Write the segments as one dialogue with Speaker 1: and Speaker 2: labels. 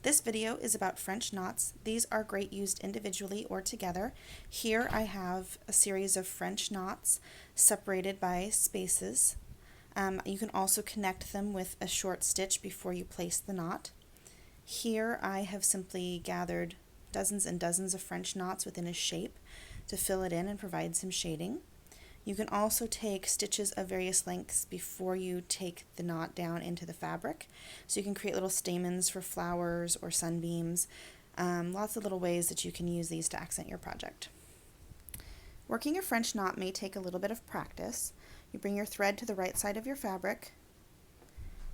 Speaker 1: This video is about French knots. These are great used individually or together. Here I have a series of French knots separated by spaces. You can also connect them with a short stitch before you place the knot. Here I have simply gathered dozens and dozens of French knots within a shape to fill it in and provide some shading. You can also take stitches of various lengths before you take the knot down into the fabric. So you can create little stamens for flowers or sunbeams. Lots of little ways that you can use these to accent your project. Working a French knot may take a little bit of practice. You bring your thread to the right side of your fabric.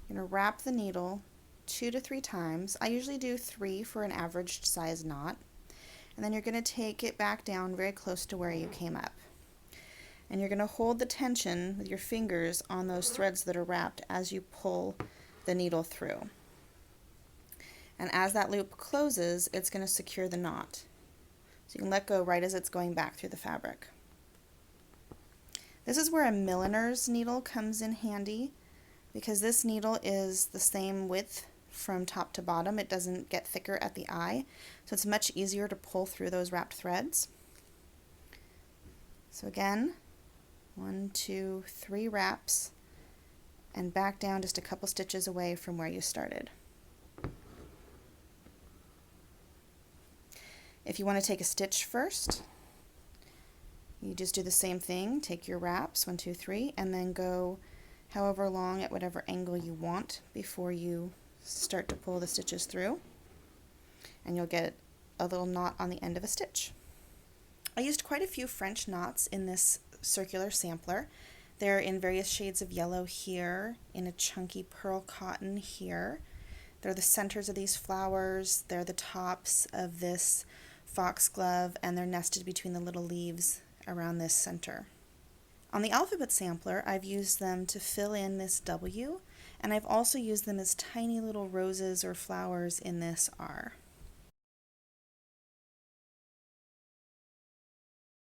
Speaker 1: You're going to wrap the needle 2 to 3 times. I usually do 3 for an average size knot. And then you're going to take it back down very close to where you came up. And you're going to hold the tension with your fingers on those threads that are wrapped as you pull the needle through. And as that loop closes, it's going to secure the knot. So you can let go right as it's going back through the fabric. This is where a milliner's needle comes in handy, because this needle is the same width from top to bottom. It doesn't get thicker at the eye, so it's much easier to pull through those wrapped threads. So again, 1, 2, 3 wraps, and back down just a couple stitches away from where you started. If you want to take a stitch first, you just do the same thing. Take your wraps, 1, 2, 3, and then go however long at whatever angle you want before you start to pull the stitches through, and you'll get a little knot on the end of a stitch. I used quite a few French knots in this circular sampler. They're in various shades of yellow here, in a chunky pearl cotton here. They're the centers of these flowers, they're the tops of this foxglove, and they're nested between the little leaves around this center. On the alphabet sampler, I've used them to fill in this W, and I've also used them as tiny little roses or flowers in this R.